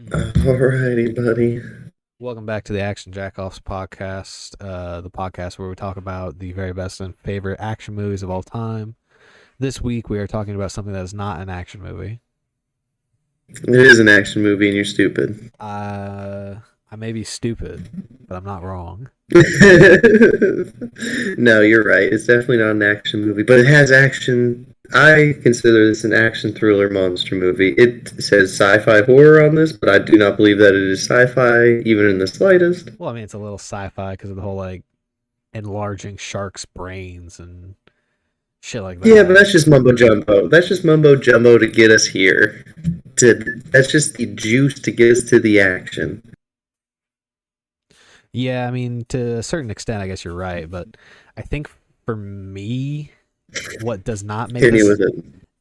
Alrighty, buddy. Welcome back to the Action Jack-0ffs podcast, the podcast where we talk about the very best and favorite action movies of all time. This week we are talking about something that is not an action movie. It is an action movie and you're stupid. I may be stupid, but I'm not wrong. No, you're right. It's definitely not an action movie, but it has action. I consider this an action thriller monster movie. It says sci-fi horror on this, but I do not believe that it is sci-fi, even in the slightest. Well, I mean, it's a little sci-fi because of the whole like enlarging sharks' brains and shit like Yeah, but that. that's just mumbo jumbo. That's just mumbo jumbo to get us here. That's just the juice to get us to the action. Yeah, I mean, to a certain extent, I guess you're right, but I think for me, what does not make Hit me this with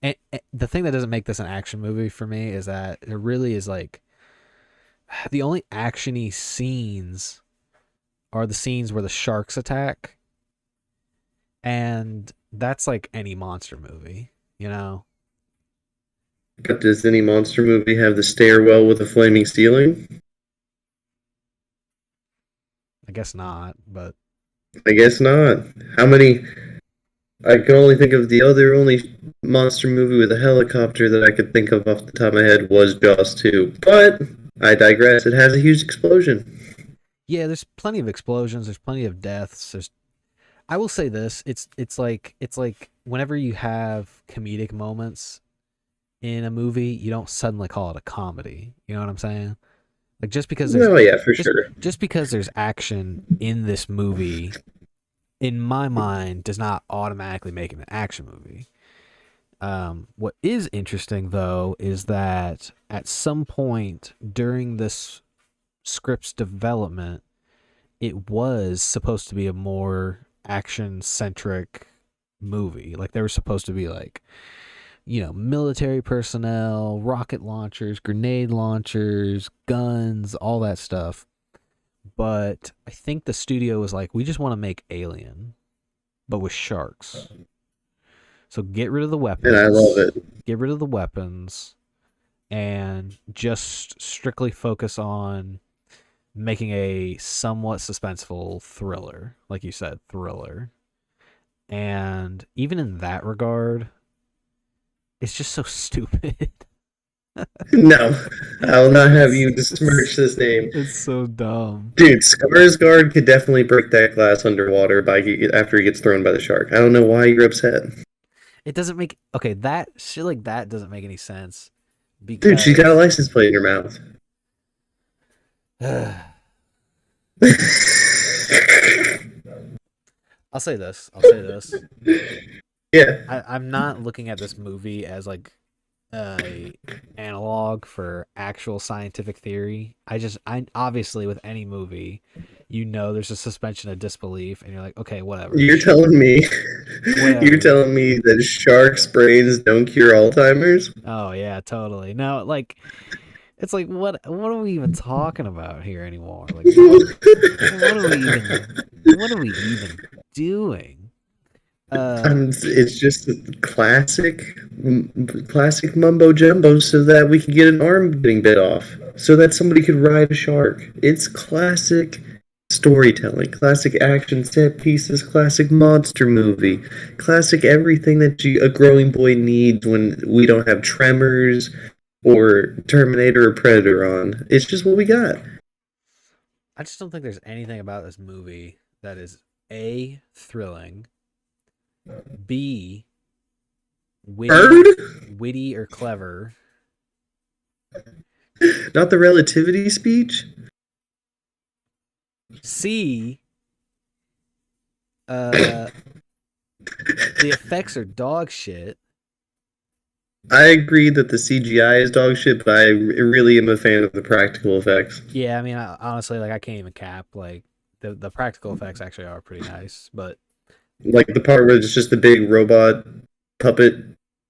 it. the thing that doesn't make this an action movie for me is that it really is like the only actiony scenes are the scenes where the sharks attack, and that's like any monster movie, you know. But does any monster movie have the stairwell with a flaming ceiling? I guess not, but I guess not. How many? I can only think of the other only monster movie with a helicopter that I could think of off the top of my head was Jaws 2. But I digress. It has a huge explosion. yeah, there's plenty of explosions, there's plenty of deaths. There's I will say this, it's like whenever you have comedic moments in a movie, you don't suddenly call it a comedy. You know what I'm saying? Like Oh yeah, for just sure. just because there's action in this movie, in my mind, does not automatically make it an action movie. What is interesting though is that at some point during this script's development, it was supposed to be a more action centric movie. Like they were supposed to be like, military personnel, rocket launchers, grenade launchers, guns, all that stuff. But I think the studio was like, we just want to make Alien, but with sharks. So get rid of the And I love weapons, it. get rid of the weapons, and just strictly focus on making a somewhat suspenseful thriller, like you said, thriller. And even in that regard, it's just so stupid. No, I will not have it's, you it's besmirch this name. it's so dumb. Dude, Skarsgård could definitely break that glass underwater after he gets thrown by the shark. I don't know why you're upset. It doesn't make okay, that shit like that doesn't make any sense Dude, she's got a because license plate in her mouth. I'll say this. Yeah, I'm not looking at this movie as like a analog for actual scientific theory. I obviously with any movie, there's a suspension of disbelief, and you're like, okay, whatever, you're telling me, you're whatever. telling me that sharks' brains don't cure Alzheimer's? Oh yeah, totally. No, like it's like what are we even talking about here anymore? Like what are we even doing? Uh, It's just classic mumbo jumbo, so that we could get an arm getting bit off, so that somebody could ride a shark. It's classic storytelling, classic action set pieces, classic monster movie, classic everything that a growing boy needs when we don't have Tremors or Terminator or Predator on. It's just what we got. I just don't think there's anything about this movie that is A, thrilling, B, Heard? witty or clever, Not the relativity speech. C, uh, the effects are dog shit. I agree that the CGI is dog shit, but I really am a fan of the practical effects. Yeah, I mean, honestly, like I can't even cap. Like the practical effects actually are pretty nice, but Like the part where it's just the big robot puppet,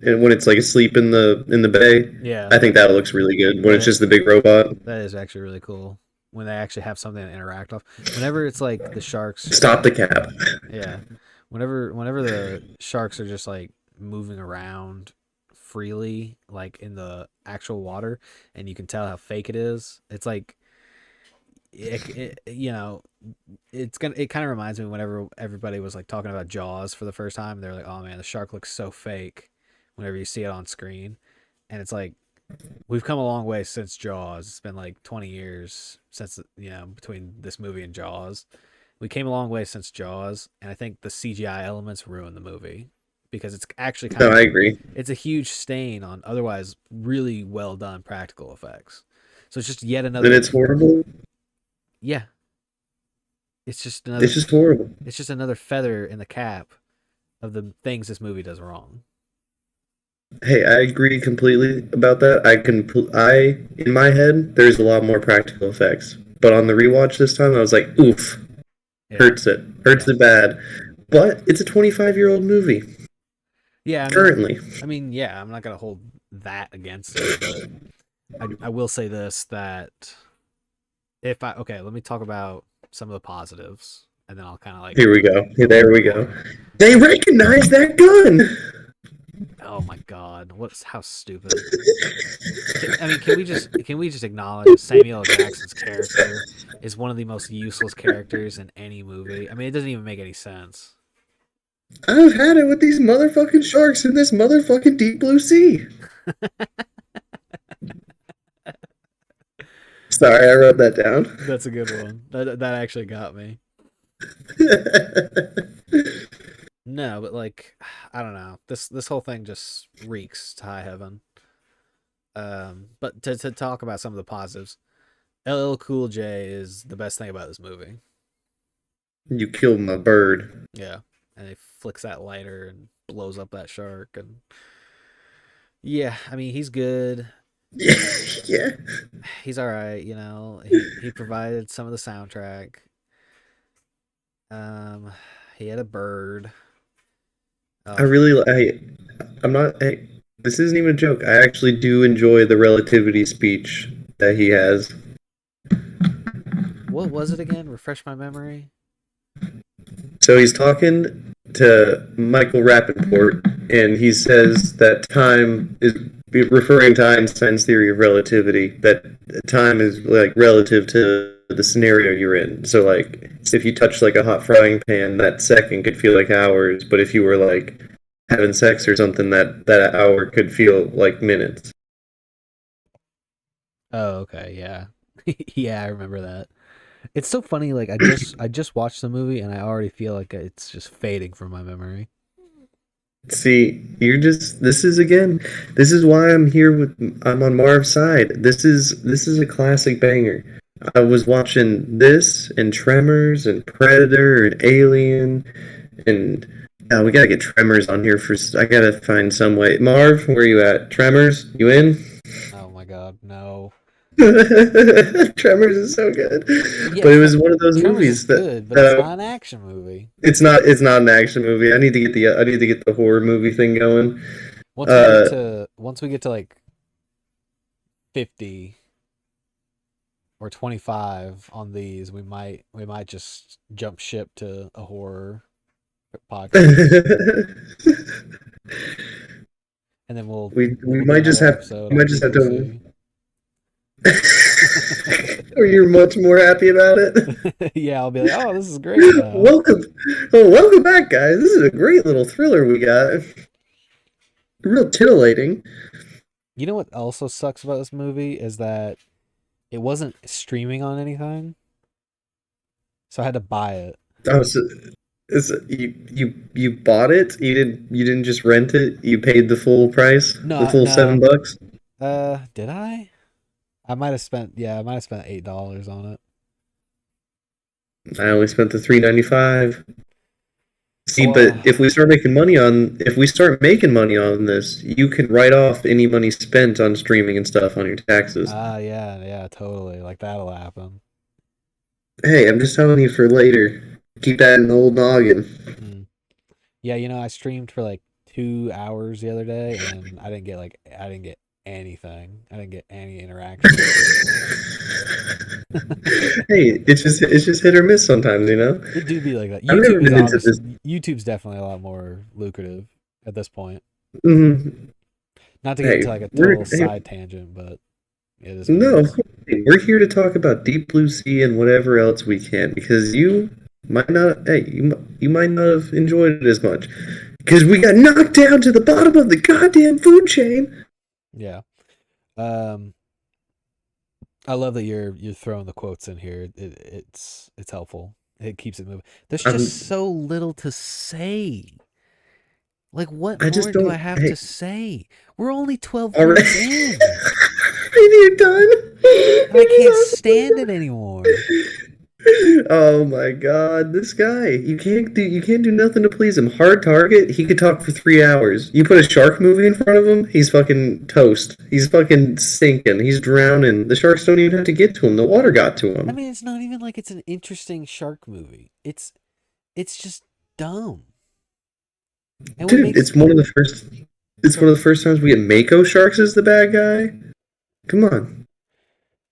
and when it's like asleep in the bay, yeah, I think that looks really good. When it's that just the big robot. that is actually really cool when they actually have something to interact off. Whenever it's like the sharks just Stop the like cap. yeah, whenever the sharks are just like moving around freely, like in the actual water, and you can tell how fake it is. It's like you know, it kind of reminds me whenever everybody was like talking about Jaws for the first time. They're like, "Oh man, the shark looks so fake." Whenever you see it on screen, and it's like we've come a long way since Jaws. It's been like 20 years since between this movie and Jaws. We came a long way since Jaws, and I think the CGI elements ruin the movie because it's actually kind No, of I agree. it's a huge stain on otherwise really well done practical effects. So it's just yet Then another it's horrible. yeah, it's just It's just horrible. another feather in the cap of the things this movie does wrong. Hey, I agree completely about that. In my head, there's a lot more practical effects. But on the rewatch this time, I was like, oof, Yeah. hurts it bad. But it's a 25-year-old movie Yeah, currently. yeah, I'm not gonna hold that against it, but I will say this that if I okay, let me talk about some of the positives, and then I'll kind of like Here we go. There we move go. on. They recognize that gun. Oh my god, what's how stupid? Can we just acknowledge that Samuel L. Jackson's character is one of the most useless characters in any movie? I mean, it doesn't even make any sense. I've had it with these motherfucking sharks in this motherfucking deep blue sea. Sorry, I wrote that down. That's a good one. That actually got me. No, but like I don't know. This whole thing just reeks to high heaven. But to talk about some of the positives, LL Cool J is the best thing about this movie. You killed my bird. Yeah, and he flicks that lighter and blows up that shark, and yeah, I mean he's good. Yeah. He's all right. He provided some of the soundtrack. Um, he had a bird. I Oh, really, I'm not, this isn't even a joke. I actually do enjoy the relativity speech that he has. what was it again? Refresh my memory. So he's talking to Michael Rappaport, and he says that time is referring to Einstein's theory of relativity. That time is like relative to the scenario you're in. So like, if you touch like a hot frying pan, that second could feel like hours. But if you were like having sex or something, that hour could feel like minutes. Oh, okay, yeah, yeah, I remember that. It's so funny. Like I just watched the movie and I already feel like it's just fading from my memory. See, this is again, this is why I'm on Marv's side. This is a classic banger. I was watching this and Tremors and Predator and Alien and we gotta get Tremors on here for. I gotta find some way. Marv, where you at? Tremors, you in? Oh my god, no. Tremors is so good, Yeah, but it was one of those Tremors is movies that good, but it's not an action movie. it's not an action movie. I need to get the horror movie thing going. Uh, Once we get to like 50 or 25 on these, we might just jump ship to a horror podcast, and then we we'll do might just another have episode we on might just Deep have Blue to. Sea. Are you much more happy about it? Yeah, I'll be like, oh, this is great now. welcome, welcome back, guys. This is a great little thriller we got. Real titillating. You know what also sucks about this movie is that it wasn't streaming on anything, so I had to buy it. Oh, so you bought it? You didn't just rent it? You paid the full price, the full No. $7? Did I? I might have spent $8 on it. I only spent the 3.95. See, but Well, if we start making money on this, you can write off any money spent on streaming and stuff on your taxes. yeah, yeah, totally. Like that'll happen. Hey, I'm just telling you for later. Keep that in the old noggin. Mm. Yeah, I streamed for like 2 hours the other day, and I didn't get anything. I didn't get any interaction. Hey, it's just hit or miss sometimes, you know. It do be like that. I've never been into this. YouTube's definitely a lot more lucrative at this point. Mhm. Not to get Hey, into like a we're total hey, side tangent, but it is what it no, is. we're here to talk about Deep Blue Sea and whatever else we can because you might not. Hey, you might not have enjoyed it as much because we got knocked down to the bottom of the goddamn food chain. Yeah. Um, I love that you're throwing the quotes in here. It's helpful. It keeps it moving. There's just I'm. so little to say. Like, what I just more do I don't. have Hey, to say? We're only 12 all right. minutes in, And you're done. and I can't You're stand it anymore. Oh my god, this guy. You can't do nothing to please him. Hard target, he could talk for 3 hours. You put a shark movie in front of him, he's fucking toast. He's fucking sinking. He's drowning. The sharks don't even have to get to him. The water got to I him. mean, it's not even like it's an interesting shark movie. It's just dumb. And what Dude, makes it's one of the first times we get Mako sharks as the bad guy. Come on.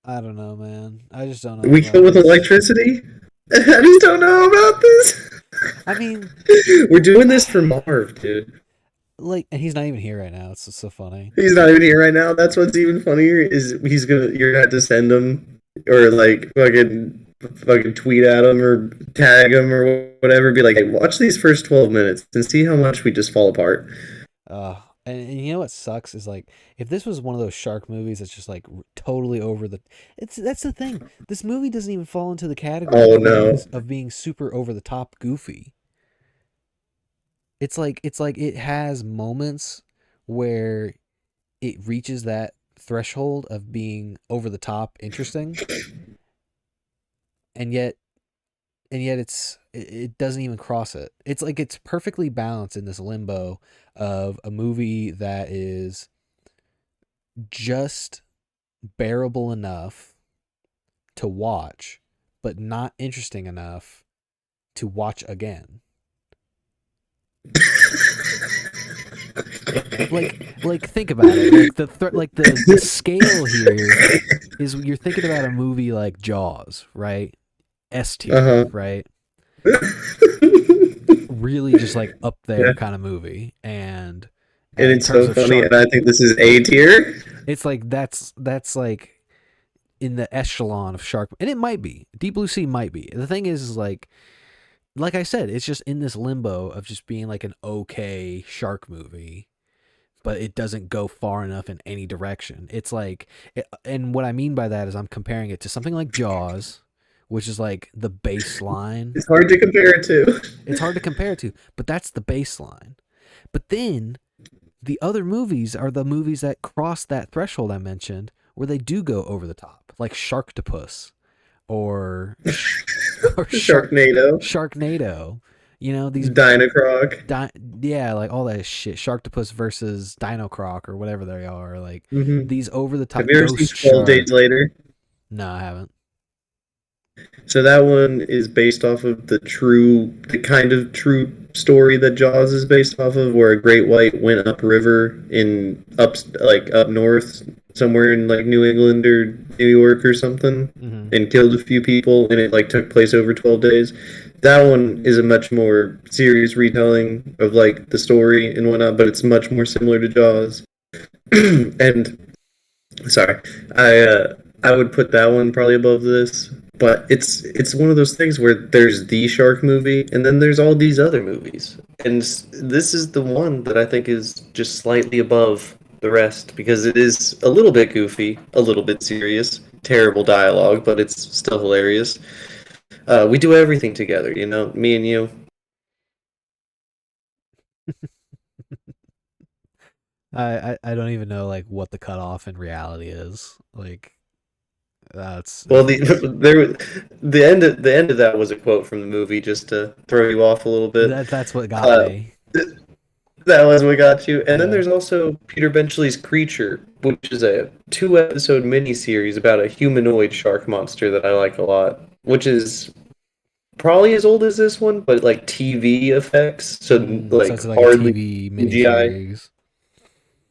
I don't know, man. I just don't know We kill about with this. electricity? I just don't know about this. I mean, We're doing this for Marv, dude. like, and he's not even here right now. It's just so funny. He's not even here right now. That's what's even funnier is you're gonna have to send him or like fucking tweet at him or tag him or whatever. Be like, hey, watch these first 12 minutes and see how much we just fall apart. And you know what sucks is like if this was one of those shark movies that's just like totally over the. It's that's the thing. This movie doesn't even fall into the category Oh no. of being super over the top goofy. It's like it has moments where it reaches that threshold of being over the top interesting, and yet it doesn't even cross it. It's like it's perfectly balanced in this limbo of a movie that is just bearable enough to watch, but not interesting enough to watch again. Like think about it. Like the scale here is you're thinking about a movie like Jaws, right? S tier, Uh right? huh. Really just like up Yeah, there kind of movie, and and in it's terms so of funny, shark, and I think this is A tier. it's like that's like in the echelon of shark, and it might be Deep Blue Sea might be. The thing is like I said, it's just in this limbo of just being like an okay shark movie, but it doesn't go far enough in any direction. It's like, and what I mean by that is I'm comparing it to something like Jaws, which is like the baseline. It's hard to compare it to. It's hard to compare to, but that's the baseline. But then the other movies are the movies that cross that threshold I mentioned, where they do go over the top, like Sharktopus or or Sharknado, Sharknado. You know these, Dinocroc. yeah, like all that shit. Sharktopus versus Dino Croc or whatever they are. Like Hmm. these over the Have top you ever seen Ghost 12 Days Shark. Later? No, I haven't. So that one is based off of the kind of true story that Jaws is based off of, where a great white went upriver up north, somewhere in like New England or New York or something, Mm-hmm. and killed a few people, and it like took place over 12 days. That one is a much more serious retelling of like the story and whatnot, but it's much more similar to Jaws. And sorry, I would put that one probably above this, but it's one of those things where there's the shark movie, and then there's all these other movies, and this is the one that I think is just slightly above the rest because it is a little bit goofy, a little bit serious, terrible dialogue, but it's still hilarious. We do everything together, you know, me and you. I don't even know like what the cutoff in reality is. Like that's Well, the end of that was a quote from the movie, just to throw you off a little bit. that's what got Uh, me. That was what got you. And then Yeah. there's also Peter Benchley's Creature, which is a 2 episode miniseries about a humanoid shark monster that I like a lot, which is probably as old as this one, but like TV effects, so So like it's like a hardly TV CGI. miniseries.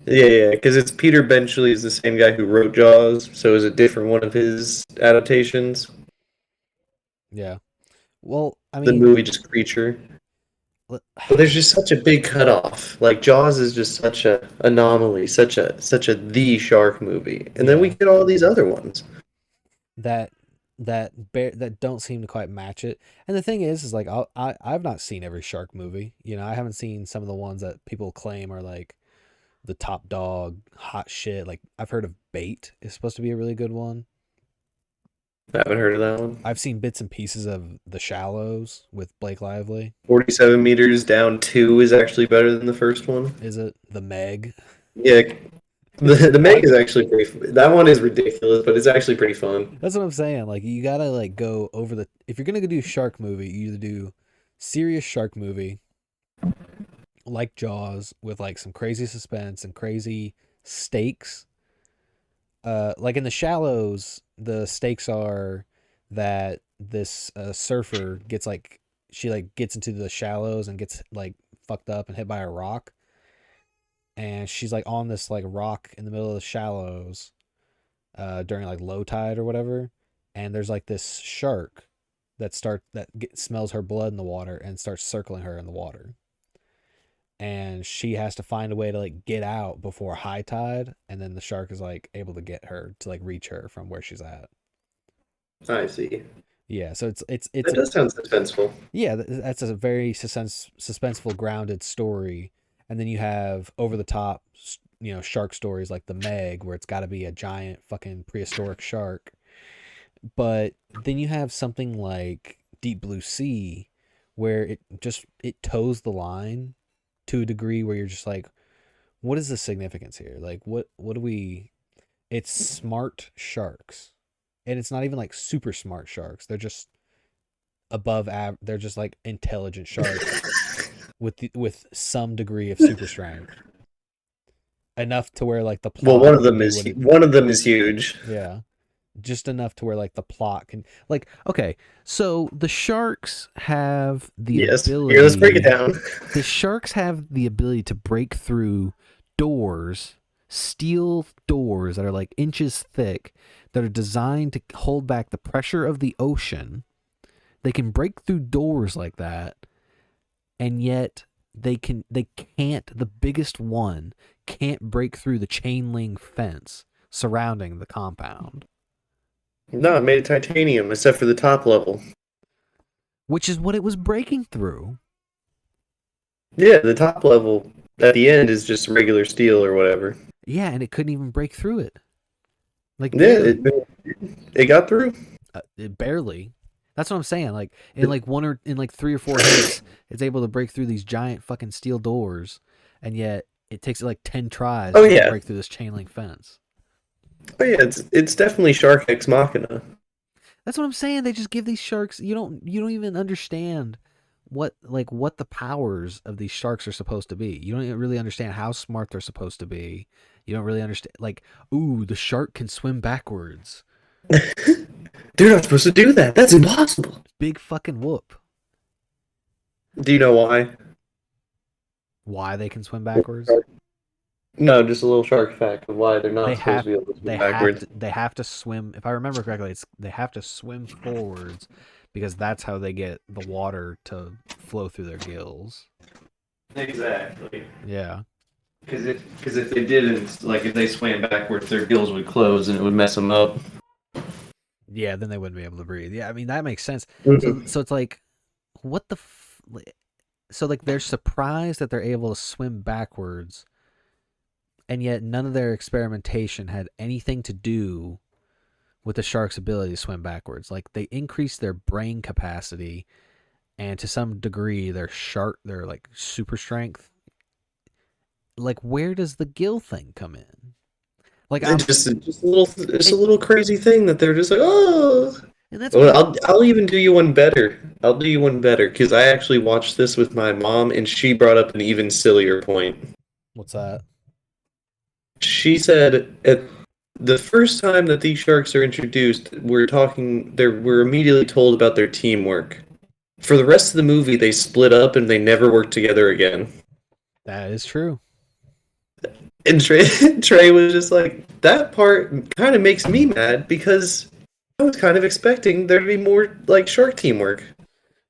Yeah, yeah, because it's Peter Benchley is the same guy who wrote Jaws, so it's a different one of his adaptations. Yeah. Well, I The mean, movie just Creature. But there's just such a big cutoff. Like Jaws is just such a anomaly, such a the shark movie, and then we Yeah, get all these other ones. that that don't seem to quite match it. And the thing is like I've not seen every shark movie. You know, I haven't seen some of the ones that people claim are like the top dog, hot shit. Like I've heard of Bait is supposed to be a really good one. I haven't heard of that one. I've seen bits and pieces of The Shallows with Blake Lively. 47 meters down 2 is actually better than the first one. Is it The Meg? Yeah, the Meg is actually pretty. That one is ridiculous, but it's actually pretty fun. That's what I'm saying. Like you gotta like go over the. If you're gonna go do shark movie, you either do serious shark movie like Jaws with like some crazy suspense and crazy stakes. Like in The Shallows, the stakes are that this surfer gets like she like gets into the shallows and gets like fucked up and hit by a rock, and she's like on this like rock in the middle of the shallows during like low tide or whatever, and there's like this shark smells her blood in the water and starts circling her in the water, and she has to find a way to like get out before high tide, and then the shark is like able to get her to like reach her from where she's at. I see. Yeah, so That does sound suspenseful. yeah, that's a very suspenseful, grounded story. And then you have over the top, you know, shark stories like the Meg, where it's got to be a giant fucking prehistoric shark. But then you have something like Deep Blue Sea, where it toes the line to a degree where you're just like, what is the significance here? Like, what do we? It's smart sharks, and it's not even like super smart sharks. They're just they're just like intelligent sharks with some degree of super strength, enough to where like the Well, plot can do what it one of them is huge. yeah, just enough to where like the plot can like okay, so the sharks have the Yes. Here, let's break it ability down. the sharks have the ability to break through doors, steel doors that are like inches thick, that are designed to hold back the pressure of the ocean. They can break through doors like that, and yet they can't, the biggest one can't break through the chain link fence surrounding the compound, No, it made it titanium, except for the top level. which is what it was breaking through. Yeah, the top level at the end is just regular steel or whatever. Yeah, and it couldn't even break through it. Like Yeah, barely. it got through. It barely. That's what I'm saying. Like in like in like 3 or 4 hits, it's able to break through these giant fucking steel doors, and yet it takes like 10 tries Oh to yeah, break through this chain link fence. oh yeah. It's definitely Shark Ex Machina. That's what I'm saying. They just give these sharks. You don't even understand what the powers of these sharks are supposed to be. You don't even really understand how smart they're supposed to be. You don't really understand like, ooh, the shark can swim backwards. They're not supposed to do that. That's impossible. Big fucking whoop. Do you know why? Why they can swim backwards? No, just a little shark fact of why they're not They supposed have to be able to swim backwards. they have to swim. If I remember correctly, they have to swim forwards because that's how they get the water to flow through their gills. Exactly. Yeah. Because if they didn't, like if they swam backwards, their gills would close and it would mess them up. Yeah, then they wouldn't be able to breathe. Yeah, I mean that makes sense. Mm-hmm. So it's like what the so like they're surprised that they're able to swim backwards, and yet none of their experimentation had anything to do with the shark's ability to swim backwards. Like they increased their brain capacity and to some degree their like super strength. Like where does the gill thing come in? Like I'm Just a it, little crazy thing that they're just like, oh. and that's what Well, I'm I'll even do you one better. I'll do you one better because I actually watched this with my mom, and she brought up an even sillier point. what's that? She said at the first time that these sharks are introduced, we're immediately told about their teamwork. For the rest of the movie, they split up and they never worked together again. That is true. And Trey was just like, that part kind of makes me mad because I was kind of expecting there to be more like shark teamwork.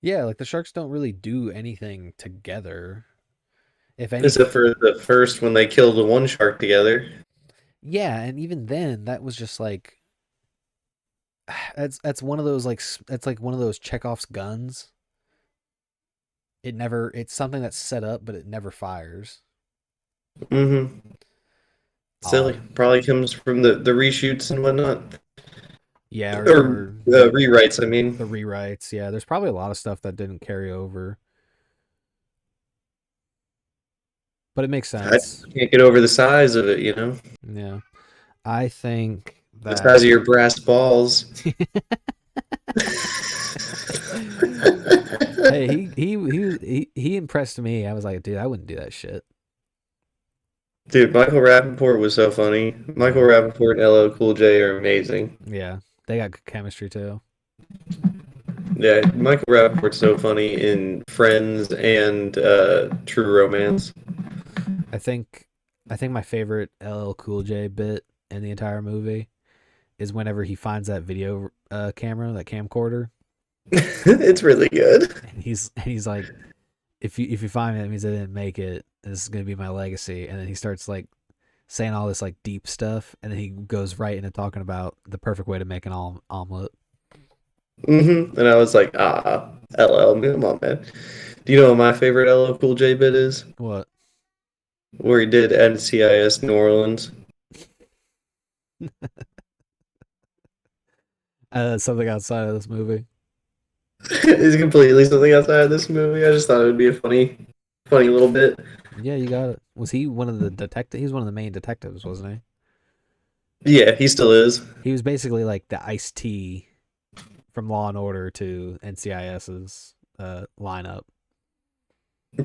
Yeah, like the sharks don't really do anything together. If anything, Except for the first when they killed the one shark together. yeah, and even then, that was just like that's one of those like that's like one of those Chekhov's guns. It's something that's set up, but it never fires. Mm-hmm. Silly. Odd. Probably comes from the reshoots and whatnot. Yeah, Or or the rewrites, I mean. rewrites. Yeah, there's probably a lot of stuff that didn't carry over, but it makes I sense. can't get over the size of it, you know? Yeah, I think The size of that. your brass balls. Hey, he impressed me. I was like, dude, I wouldn't do that shit. Dude, Michael Rappaport was so funny. Michael Yeah, Rappaport and LL Cool J are amazing. yeah, they got good chemistry too. Yeah, Michael Rappaport's so funny in Friends and True Romance. I think I think my favorite LL Cool J bit in the entire movie is whenever he finds that video camera, that camcorder, It's really good. and he's like, if you find me, that means I didn't make it. This is gonna be my legacy. And then he starts like saying all this like deep stuff, and then he goes right into talking about the perfect way to make an omelet. And I was like, LL, come on, man. Do you know what my favorite LL Cool J bit is? What? Where he did NCIS New Orleans. Something outside of this movie. It's completely something outside of this movie. I just thought it would be a funny little bit. Yeah, you got it. Was he one of the detective? He was one of the main detectives, wasn't Yeah, he still is. he? He was basically like the Ice-T from Law and Order to NCIS's lineup.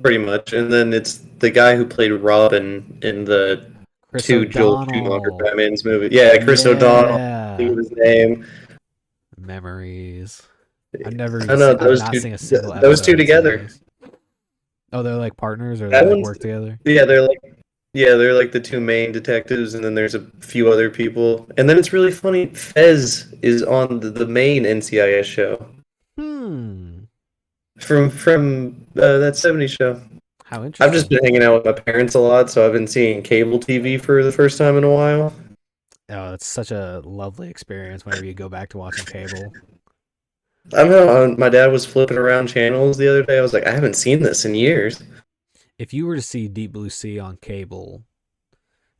Pretty much. And then it's the guy who played Robin in the Chris two Joel Schumacher O'Donnell. Batman's movie. Yeah, Chris O'Donnell. I think Yeah. of his name. Memories. I know I've not seen a single those two episode of together. NCIS. Oh, they're like partners, or they That like one's work together. yeah, they're like the two main detectives, and then there's a few other people. And then it's really funny. Fez is on the main NCIS show Hmm. from that '70s show. How I've just interesting. been hanging out with my parents a lot, so I've been seeing cable TV for the first time in a while. Oh, it's such a lovely experience whenever you go back to watching cable. I don't know. My dad was flipping around channels the other day. I was like, I haven't seen this in years. If you were to see Deep Blue Sea on cable,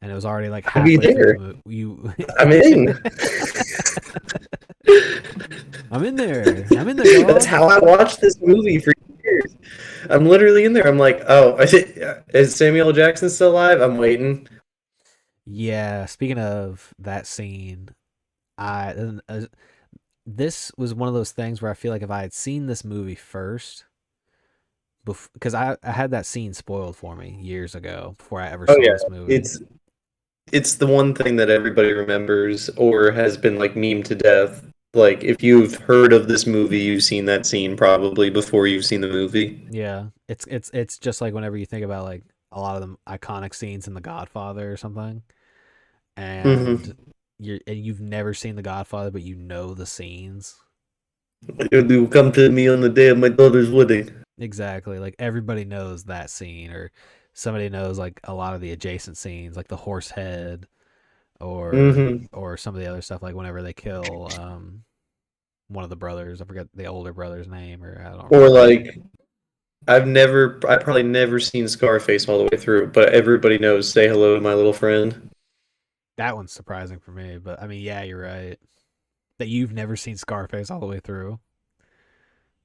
and it was already like I'd be halfway through the there. movie, you. I'm in. I'm in there. I'm in there, That's dog. how I watched this movie for years. I'm literally in there. I'm like, oh, is Samuel L. Jackson still alive? I'm waiting. Yeah. Speaking of that scene, I this was one of those things where I feel like if I had seen this movie first, because I had that scene spoiled for me years ago before I ever Oh saw yeah, this movie. it's the one thing that everybody remembers or has been like meme to death. Like if you've heard of this movie, you've seen that scene probably before you've seen the movie. Yeah, it's just like whenever you think about like a lot of the iconic scenes in The Godfather or something, and Mm-hmm. you've never seen The Godfather, but you know the scenes. You come to me on the day of my daughter's wedding. Exactly. Like everybody knows that scene, or somebody knows like a lot of the adjacent scenes, like the horse head, Mm-hmm. or some of the other stuff, like whenever they kill one of the brothers. I forget the older brother's name, or I don't Or remember. like I probably never seen Scarface all the way through, but everybody knows "Say Hello to My Little Friend." That one's surprising for me, but I mean, yeah, you're right. That you've never seen Scarface all the way through.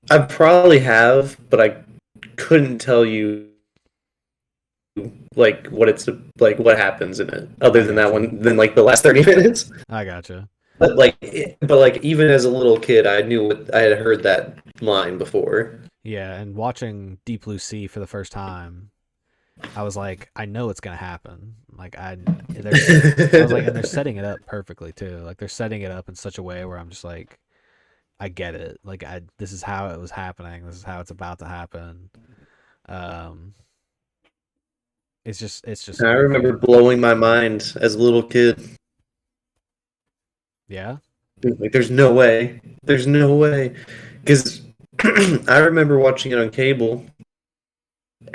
I probably have, but I couldn't tell you like what it's like what happens in it, other I than that gotcha. one, than like the last 30 minutes. I gotcha. But like even as a little kid, I knew I had heard that line before. Yeah, and watching Deep Blue Sea for the first time, I was like, I know it's gonna happen. Like I was like, and they're setting it up perfectly too. Like they're setting it up in such a way where I'm just like, I get it. Like this is how it was happening. This is how it's about to happen. Um, it's just I a remember goofy. blowing my mind as a little kid. Yeah. Like, there's no way. There's no way. Because I remember watching it on cable,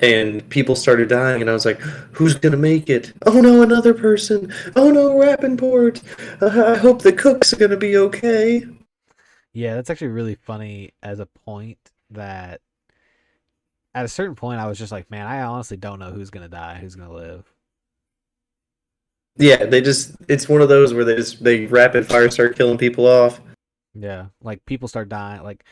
and people started dying, and I was like, "Who's gonna make it? Oh no, another person! Oh no, Rappaport! I hope the cook's gonna be okay." Yeah, that's actually really funny as a point that at a certain point I was just like, man, I honestly don't know who's gonna die, who's gonna live. Yeah, it's one of those where they rapid fire start killing people off. Yeah, like people start dying. Like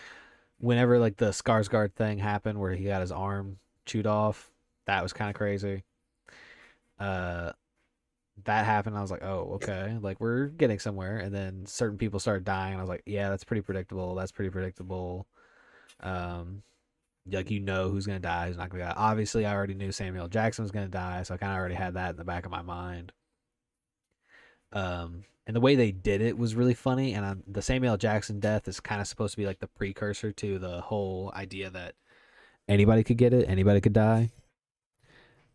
whenever like the Skarsgård thing happened, where he got his arm chewed off, that was kind of crazy. Uh, that happened. I was like, oh, okay, like we're getting somewhere. And then certain people started dying, and I was like, yeah, that's pretty predictable. That's pretty predictable. Um, like who's gonna die, who's not gonna die. Obviously, I already knew Samuel L. Jackson was gonna die, so I kind of already had that in the back of my mind. And the way they did it was really funny. And the Samuel L. Jackson death is kind of supposed to be like the precursor to the whole idea that anybody could get it, anybody could die.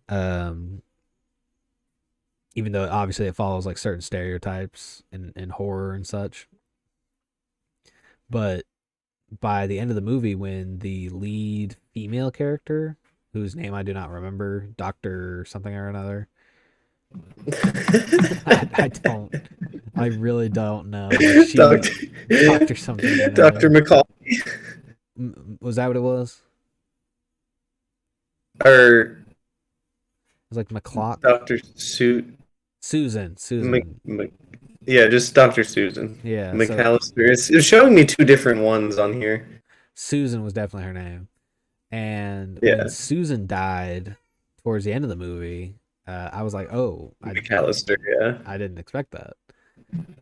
Um, Even though obviously it follows like certain stereotypes in horror and such. But by the end of the movie, when the lead female character, whose name I do not remember, Doctor something or another, I don't, I really don't know. Like Doctor Doctor something or Doctor another. McCall Was that what it was? or It was like McClock. Doctor Suit. Susan. Mc, Susan. Mc, yeah, just Doctor Susan Yeah. So McAllister. It's showing me two different ones on here. Susan was definitely her name. And when Yeah, Susan died towards the end of the movie, I was like, oh, McAllister. Yeah, I didn't expect that.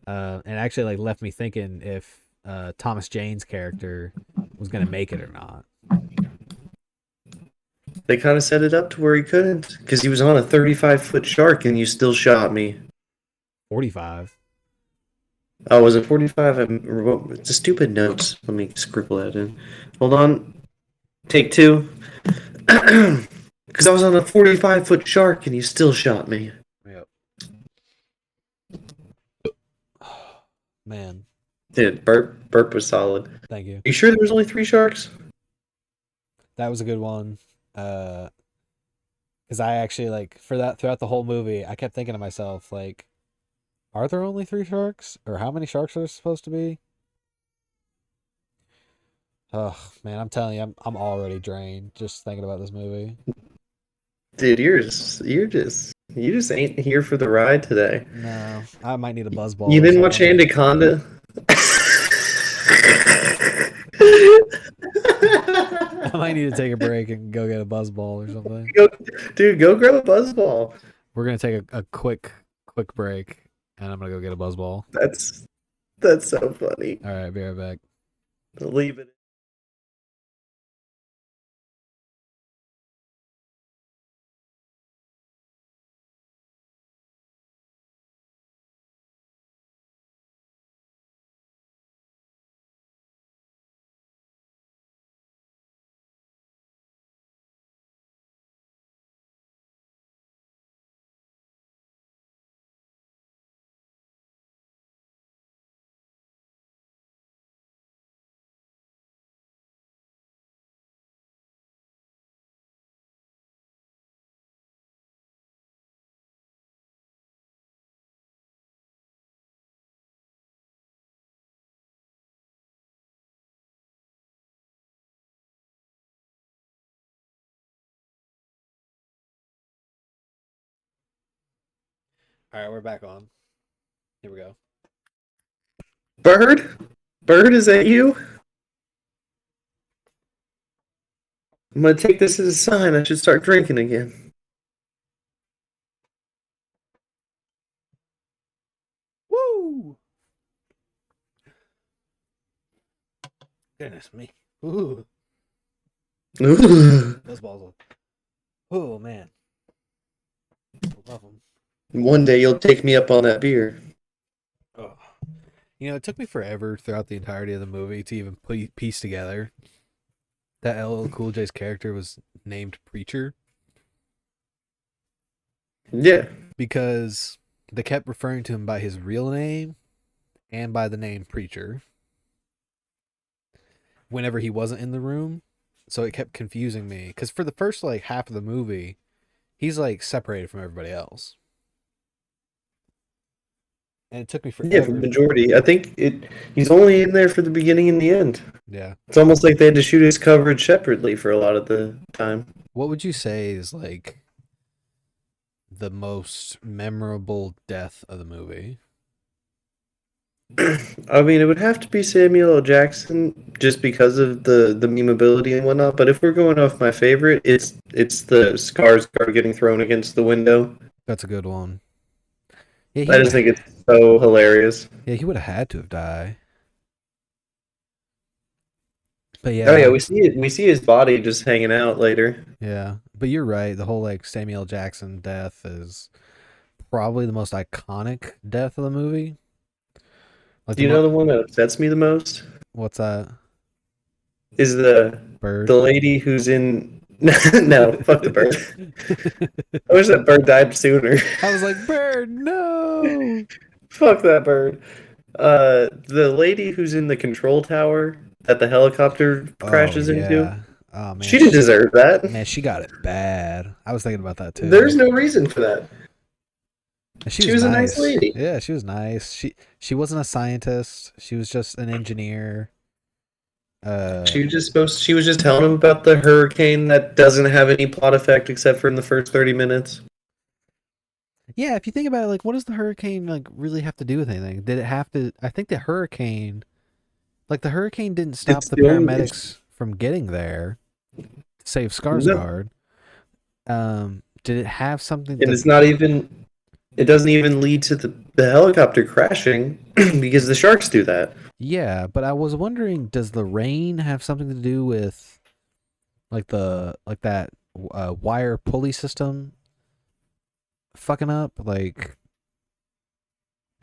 And actually like left me thinking if Thomas Jane's character was gonna make it or not. they kind of set it up to where he couldn't because he was on a 35-foot shark, and you still shot me. 45. Oh, was it 45? It's a stupid notes. Let me scribble that in. Hold on. Take two. Because I was on a 45-foot shark, and you still shot me. Yep. Man, Dude, burp was solid. Are thank you. you sure there was only three sharks? That was a good one. Because I actually like for that throughout the whole movie, I kept thinking to myself like, are there only three sharks, or how many sharks are there supposed to be? Oh man, I'm telling you, I'm already drained just thinking about this movie. Dude, you just ain't here for the ride today. No, I might need a buzz ball You or didn't watch something. Anaconda? I might need to take a break and go get a buzz ball or something. Go, dude, go grab a buzz ball. We're gonna take a quick break, and I'm gonna go get a buzz ball. That's so funny. All right, be right back. Leave it. All right, we're back on. Here we go. Bird? Bird, is that you? I'm gonna take this as a sign I should start drinking again. Woo! Goodness me. Ooh, Ugh. those balls. Oh man, love them. One day you'll take me up on that beer. Oh. It took me forever throughout the entirety of the movie to even piece together that LL Cool J's character was named Preacher, Yeah. because they kept referring to him by his real name and by the name Preacher. whenever he wasn't in the room. So it kept confusing me because for the first like half of the movie, he's like separated from everybody else, and it took me Yeah, for the forever. majority. I think he's only in there for the beginning and the end. Yeah. It's almost like they had to shoot his coverage separately for a lot of the time. What would you say is like the most memorable death of the movie? I mean, it would have to be Samuel L. Jackson just because of the memeability and whatnot. But if we're going off my favorite, it's the Skarsgård getting thrown against the window. That's a good one. Yeah, he I would just think have. it's so hilarious. Yeah, he would have had to have died. But Oh yeah, yeah, we see it. We see his body just hanging out later. yeah. But you're right. The whole like Samuel Jackson death is probably the most iconic death of the movie. Like Do you know the one that upsets me the most? what's that? Is the Bird. lady who's in no, fuck the bird. I wish that bird died sooner. I was like, Bird, no. Fuck that bird. The lady who's in the control tower that the helicopter Oh crashes into, yeah. Oh man, she didn't deserve that. man, she got it bad. I was thinking about that too. There's no reason for that. And she She was was a nice nice. lady. Yeah, she was nice. She wasn't a scientist. She was just an engineer. Uh, She was just telling him about the hurricane that doesn't have any plot effect except for in the first 30 minutes. yeah. If you think about it, like, what does the hurricane like really have to do with anything? Did it have to? I think the hurricane didn't stop It's the the only it's paramedics from getting there to save no, Skarsgård. Did it have something? and it's not even it doesn't even lead to the helicopter crashing because the sharks do that. Yeah, but I was wondering, does the rain have something to do with like that wire pulley system fucking up? Like,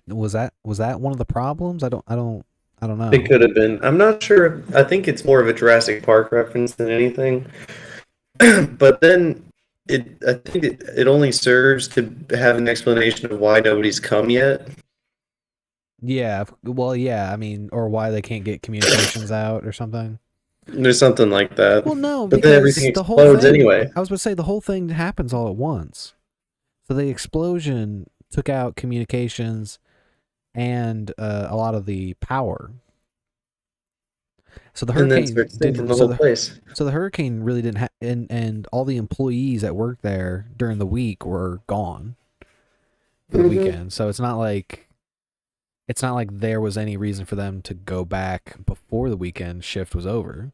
was that one of the problems? I don't It know. could have been. I'm not sure. I think it's more of a Jurassic Park reference than anything. But then I think it only serves to have an explanation of why nobody's come yet. Yeah, well, yeah. I mean, or why they can't get communications out or something. There's something like that. Well, no, But then everything because the whole explodes thing. anyway. I was about to say the whole thing happens all at once. So the explosion took out communications and a lot of the power. So the And then hurricane starts sinking didn't. the whole place. So the hurricane really didn't. And all the employees that worked there during the week were gone for the Hmm. weekend. So it's not like there was any reason for them to go back before the weekend shift was over.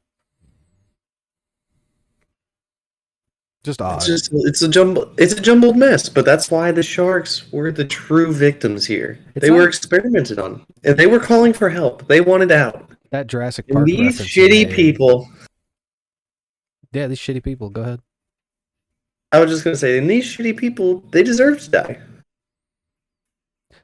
Just odd. It's a jumbled mess, but that's why the sharks were the true victims here. It's They not were like experimented on, and they were calling for help. They wanted out. that Jurassic And Park these reference you shitty made. people, Yeah, these shitty people. Go ahead. I was just gonna say, and these shitty people, they deserve to die.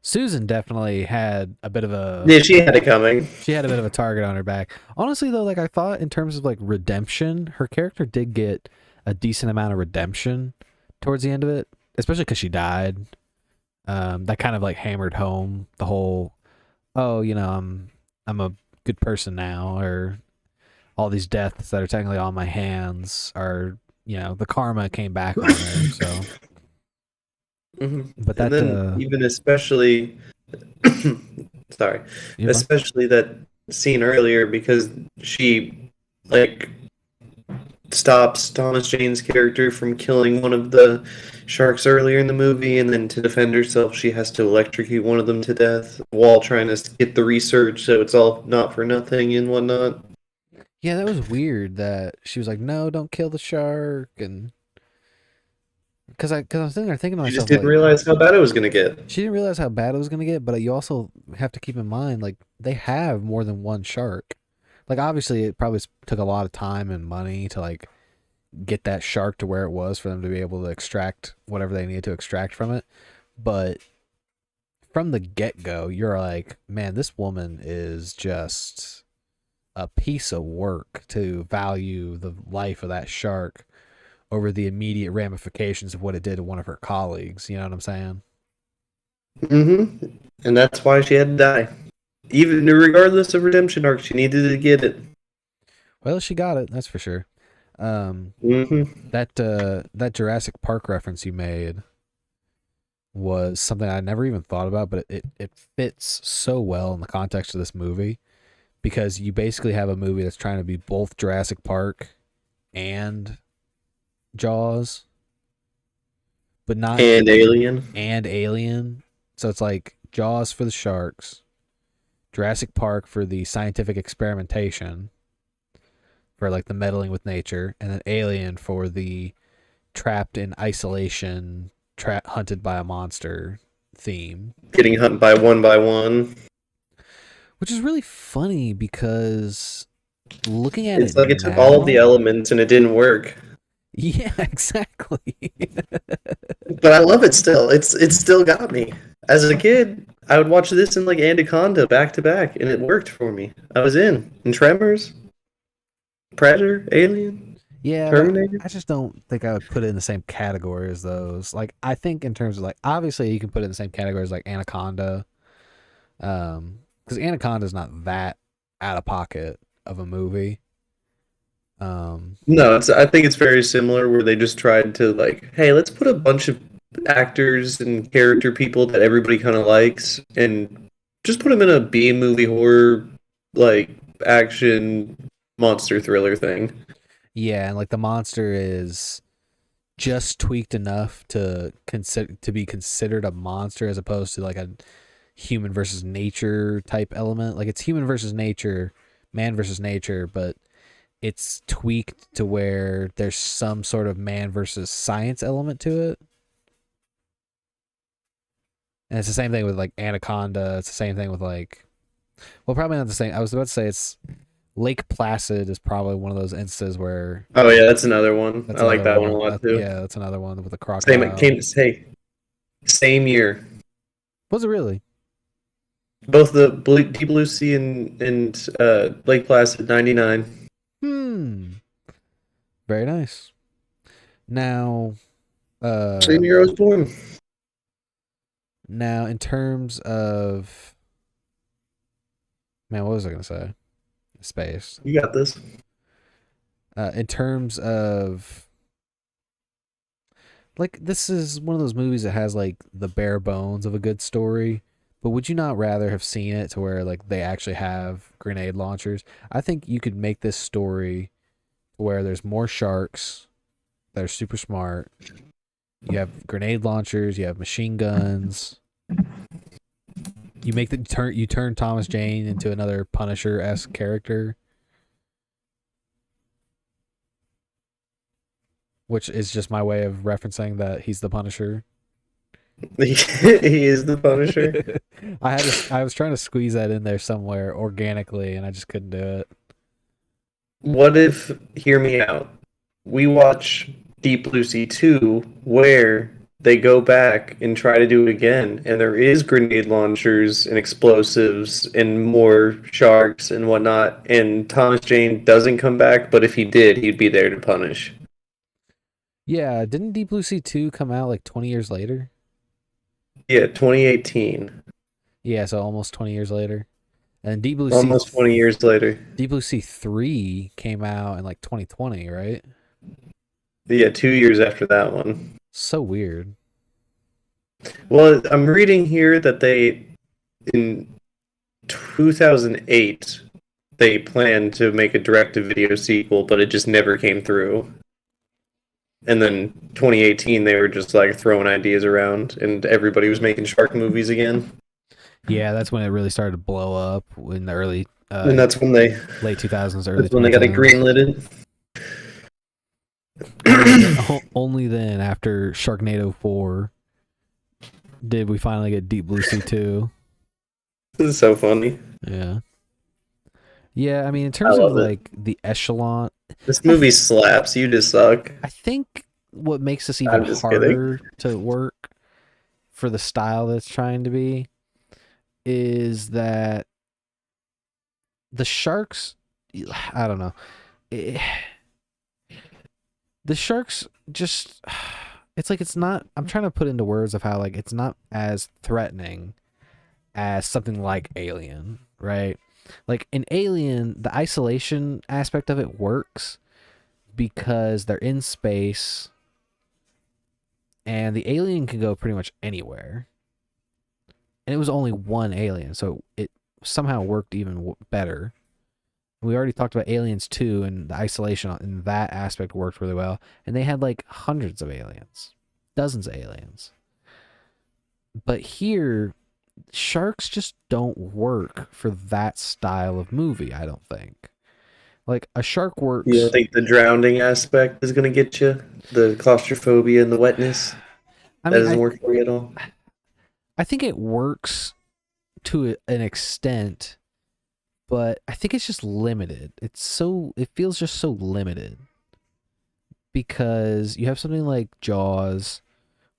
Susan definitely had a bit of a Yeah, she had it coming. she had a bit of a target on her back. Honestly though, like I thought in terms of like redemption, her character did get a decent amount of redemption towards the end of it, especially cuz she died. That kind of like hammered home the whole oh, I'm a good person now, or all these deaths that are technically on my hands are, the karma came back on her. So, Hmm. but And that then even especially, sorry, you're fine. especially that scene earlier because she like stops Thomas Jane's character from killing one of the sharks earlier in the movie, and then to defend herself, she has to electrocute one of them to death while trying to get the research, so it's all not for nothing and whatnot. Yeah, that was weird that she was like, "No, don't kill the shark," and because I was thinking to She just myself didn't like, realize how bad it was gonna get. she didn't realize how bad it was gonna get, but you also have to keep in mind like they have more than one shark. Like obviously, it probably took a lot of time and money to like get that shark to where it was for them to be able to extract whatever they needed to extract from it. But from the get go, you're like, man, this woman is just a piece of work to value the life of that shark over the immediate ramifications of what it did to one of her colleagues. You know what I'm saying? Hmm. And that's why she had to die. Even regardless of redemption arc, she needed to get it. Well, she got it. That's for sure. Um, Hmm. that Jurassic Park reference you made was something I never even thought about, but it fits so well in the context of this movie because you basically have a movie that's trying to be both Jurassic Park and Jaws, but not And Alien. and Alien. So it's like Jaws for the sharks, Jurassic Park for the scientific experimentation, for like the meddling with nature, and then Alien for the trapped in isolation, hunted by a monster theme. Getting hunted by one. Which is really funny because looking at It's it like it took all of the now, elements and it didn't work. yeah, exactly. But I love it still. It's still got me. As a kid, I would watch this and like Anaconda back to back, and it worked for me. I was in. And Tremors, Predator, Alien, Yeah, but Terminator. I just don't think I would put it in the same category as those. Like, I think in terms of like, obviously you can put it in the same category as like Anaconda, because Anaconda is not that out of pocket of a movie. Um, No, I think it's very similar where they just tried to like, hey, let's put a bunch of actors and character people that everybody kind of likes and just put them in a B movie horror like action monster thriller thing. yeah, and like the monster is just tweaked enough to be considered a monster as opposed to like a human versus nature type element. Like it's human versus nature, man versus nature, but it's tweaked to where there's some sort of man versus science element to it. And it's the same thing with like Anaconda. It's the same thing with like, well, probably not the same. I was about to say it's Lake Placid is probably one of those instances where Oh yeah, that's another one. that's I like another that one a one. lot too. Yeah, that's another one with a Same it crocodile. came hey, same year. Was it really? Both the Deep Blue Sea and Lake Placid '99. Hmm. Very nice. Now, Same uh, year I was born. now in terms of man, what was I gonna say? Space. You got this. In terms of like this is one of those movies that has like the bare bones of a good story, but would you not rather have seen it to where like they actually have grenade launchers? I think you could make this story where there's more sharks that are super smart. You have grenade launchers, you have machine guns. You turn Thomas Jane into another Punisher-esque character, which is just my way of referencing that he's the Punisher. He is the Punisher. I was trying to squeeze that in there somewhere organically, and I just couldn't do it. What if, hear me out, we watch Deep Blue Sea 2 where they go back and try to do it again, and there is grenade launchers and explosives and more sharks and whatnot, and Thomas Jane doesn't come back, but if he did, he'd be there to punish. Yeah, didn't Deep Blue Sea 2 come out like 20 years later? Yeah, 2018. Yeah, so almost 20 years later. And Deep Blue Sea Almost 20 years later. Deep Blue Sea 3 came out in like 2020, right? Yeah, 2 years after that one. So weird. Well, I'm reading here that in 2008, they planned to make a direct-to-video sequel, but it just never came through. And then 2018, they were just like throwing ideas around, and everybody was making shark movies again. Yeah, that's when it really started to blow up in the early And late 2000s, early that's when they got it 2010s. greenlit. Only then after Sharknado 4 did we finally get Deep Blue Sea 2. This is so funny. Yeah. Yeah, I mean in I terms of love it. like the echelon, This I movie slaps. You just suck. I think what makes this even I'm just kidding. harder to work for the style that it's trying to be is that the sharks, I don't know. Eh, the sharks just it's like it's not I'm trying to put into words of how like it's not as threatening as something like Alien, right? Like in Alien, the isolation aspect of it works because they're in space and the alien can go pretty much anywhere. And it was only one alien, so it somehow worked even better. We already talked about Aliens 2, and the isolation in that aspect worked really well. And they had like hundreds of aliens, dozens of aliens. But here, sharks just don't work for that style of movie, I don't think. Like, a shark You don't works. think the drowning aspect is going to get you? The claustrophobia and the wetness? I That mean, doesn't work for you at all? I think it works to an extent, but I think it's just limited. It feels just so limited because you have something like Jaws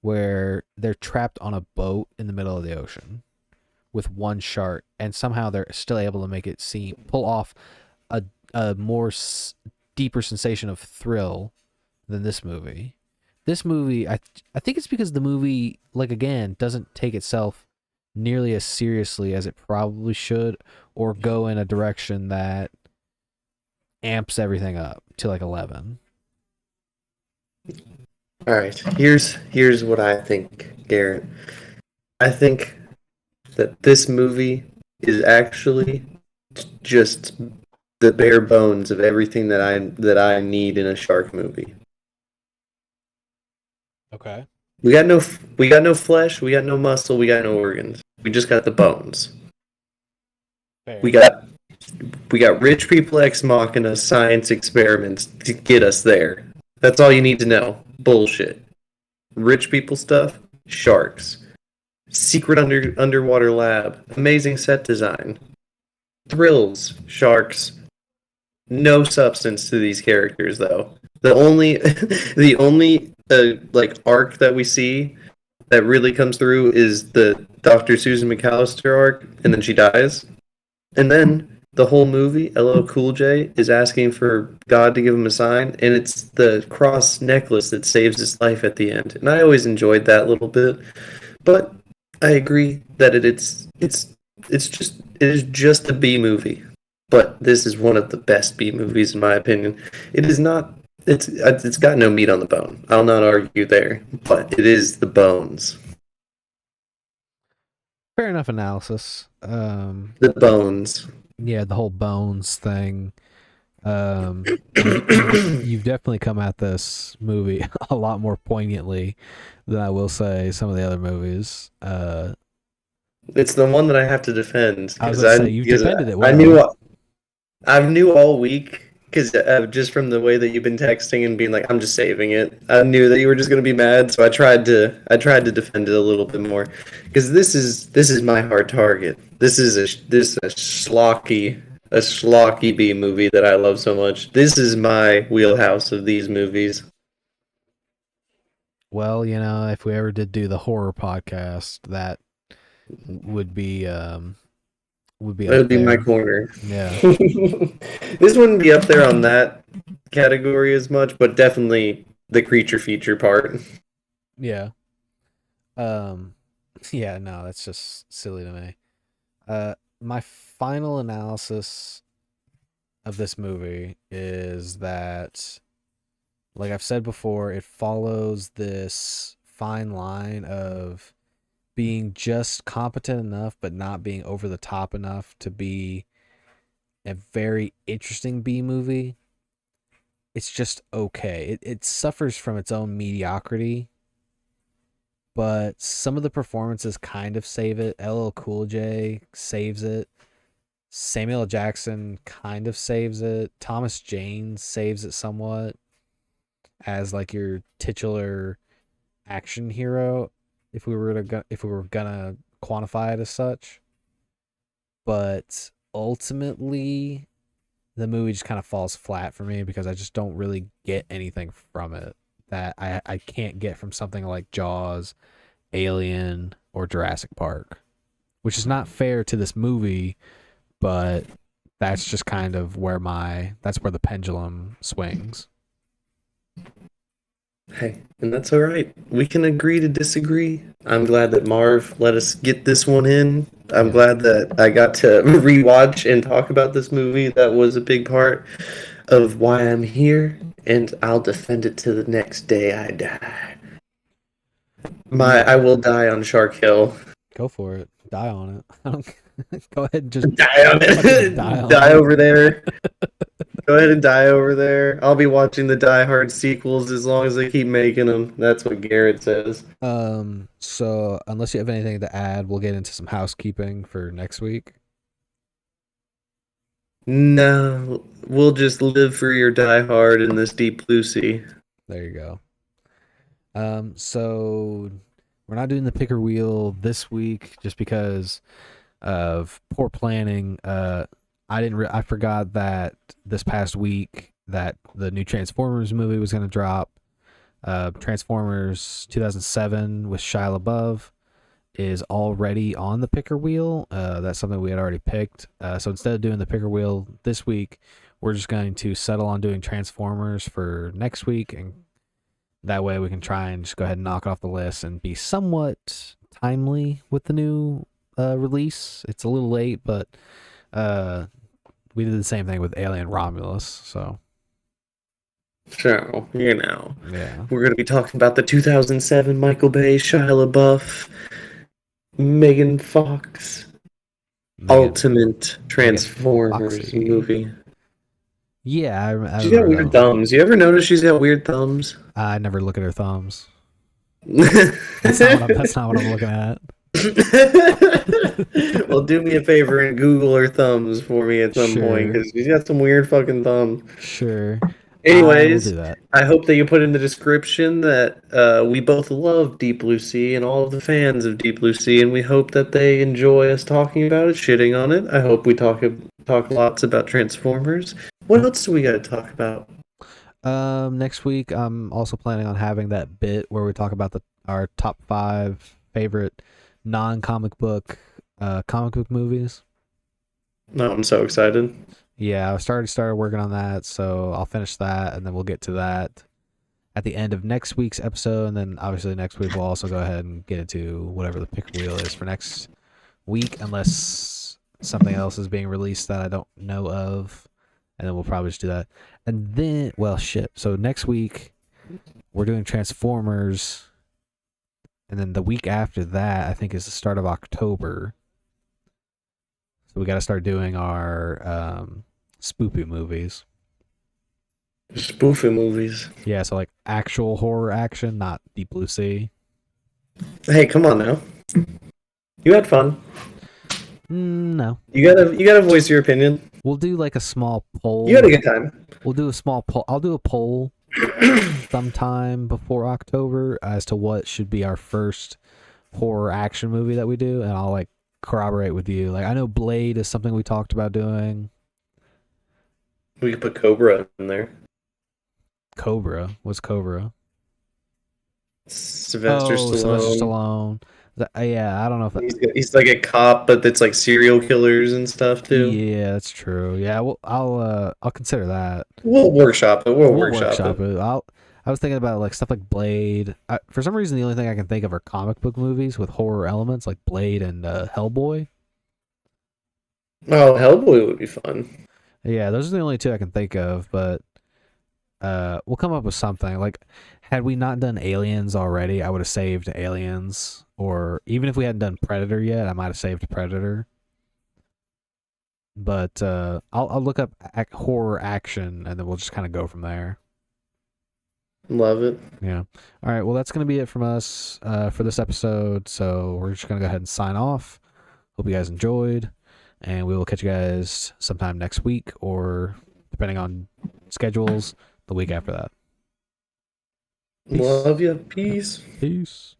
where they're trapped on a boat in the middle of the ocean with one shark, and somehow they're still able to make it pull off a deeper sensation of thrill than this movie. This movie, I think it's because the movie, like again, doesn't take itself nearly as seriously as it probably should, or go in a direction that amps everything up to like 11. All right, here's what I think, Garrett. I think that this movie is actually just the bare bones of everything that I need in a shark movie. Okay. We got no flesh, we got no muscle, we got no organs. We just got the bones. We Fair. got we got rich people ex machina science experiments to get us there. That's all you need to know. Bullshit. Rich people stuff, sharks. Secret underwater lab, amazing set design. Thrills, sharks. No substance to these characters though. The only the only like arc that we see that really comes through is the Dr. Susan McAllister arc, and then she dies. And then the whole movie, LL Cool J is asking for God to give him a sign, and it's the cross necklace that saves his life at the end. And I always enjoyed that little bit, but I agree that it is just a B movie. But this is one of the best B movies in my opinion. It is not. It's got no meat on the bone. I'll not argue there, but it is the bones. Fair enough analysis. The bones. Yeah, the whole bones thing. You've definitely come at this movie a lot more poignantly than I will say some of the other movies. It's the one that I have to defend I was because gonna say you've defended it I well. knew all week because just from the way that you've been texting and being like I'm just saving it. I knew that you were just gonna be mad, so I tried to defend it a little bit more because this is my hard target. This is a schlocky B movie that I love so much. This is my wheelhouse of these movies. Well, if we ever did do the horror podcast, that would be That up would be my there. corner. Yeah, This wouldn't be up there on that category as much, but definitely the creature feature part. yeah. Um, yeah. No, that's just silly to me. My final analysis of this movie is that, like I've said before, it follows this fine line of being just competent enough, but not being over the top enough to be a very interesting B movie. It's just okay. It suffers from its own mediocrity, but some of the performances kind of save it. LL Cool J saves it. Samuel L. Jackson kind of saves it. Thomas Jane saves it somewhat as like your titular action hero if we were gonna quantify it as such. But ultimately the movie just kind of falls flat for me because I just don't really get anything from it that I can't get from something like Jaws, Alien, or Jurassic Park, which is not fair to this movie, but that's just kind of that's where the pendulum swings. Hey, and that's all right. We can agree to disagree. I'm glad that Marv let us get this one in. I'm Yeah. glad that I got to rewatch and talk about this movie. That was a big part of why I'm here, and I'll defend it to the next day I die. I Yeah. will die on Shark Hill. Go for it. Die on it. I don't. Go ahead and just Die on fucking die it. on Die it. over there. Go ahead and die over there. I'll be watching the Die Hard sequels as long as they keep making them. That's what Garrett says. So unless you have anything to add, we'll get into some housekeeping for next week. No, we'll just live for your Die Hard in this deep blue sea. There you go. So we're not doing the picker wheel this week just because of poor planning. I forgot that this past week that the new Transformers movie was going to drop. Transformers 2007 with Shia LaBeouf is already on the picker wheel. That's something we had already picked. So instead of doing the picker wheel this week, we're just going to settle on doing Transformers for next week, and that way we can try and just go ahead and knock off the list and be somewhat timely with the new release. It's a little late, but we did the same thing with Alien Romulus, so So, yeah. we're going to be talking about the 2007 Michael Bay, Shia LaBeouf, Megan Fox, Ultimate Transformers Foxy. movie. Yeah, I She's got remember that weird one. thumbs. You ever notice she's got weird thumbs? I never look at her thumbs. Well, That's not what I'm looking at. do me a favor and Google her thumbs for me at some point Sure, because she's got some weird fucking thumbs. sure. I will do Anyways, that. I hope that you put in the description that we both love Deep Blue Sea and all of the fans of Deep Blue Sea, and we hope that they enjoy us talking about it, shitting on it. I hope we talk lots about Transformers. What else do we got to talk about? Next week I'm also planning on having that bit where we talk about our top 5 favorite non-comic book comic book movies. No, I'm so excited. Yeah, I started working on that, so I'll finish that and then we'll get to that at the end of next week's episode, and then obviously next week we'll also go ahead and get into whatever the pick wheel is for next week, unless something else is being released that I don't know of, and then we'll probably just do that. And then, well, shit. So next week we're doing Transformers, and then the week after that I think is the start of October. So we got to start doing our spoopy movies. Spoofing movies. Yeah, so like actual horror action, not Deep Blue Sea. Hey, come on now. You had fun. No. You gotta voice your opinion. We'll do like a small poll. You had a good time. We'll do a small poll. I'll do a poll sometime before October as to what should be our first horror action movie that we do, and I'll like corroborate with you. Like I know Blade is something we talked about doing. We could put Cobra in there. Cobra. What's Cobra? Sylvester Stallone. Sylvester Stallone. Yeah, I don't know if He's like a cop, but it's like serial killers and stuff too. Yeah, that's true. Yeah, well, I'll consider that. We'll workshop it. We'll workshop it. I was thinking about like stuff like Blade. For some reason, the only thing I can think of are comic book movies with horror elements, like Blade and Hellboy. Oh, Hellboy would be fun. Yeah, those are the only two I can think of. But we'll come up with something. Like, had we not done Aliens already, I would have saved Aliens. Or even if we hadn't done Predator yet, I might have saved Predator. But I'll look up horror action, and then we'll just kind of go from there. Love it. Yeah. All right. Well, that's going to be it from us for this episode. So we're just going to go ahead and sign off. Hope you guys enjoyed. And we will catch you guys sometime next week, or depending on schedules, the week after that. Peace. Love you. Peace. Peace.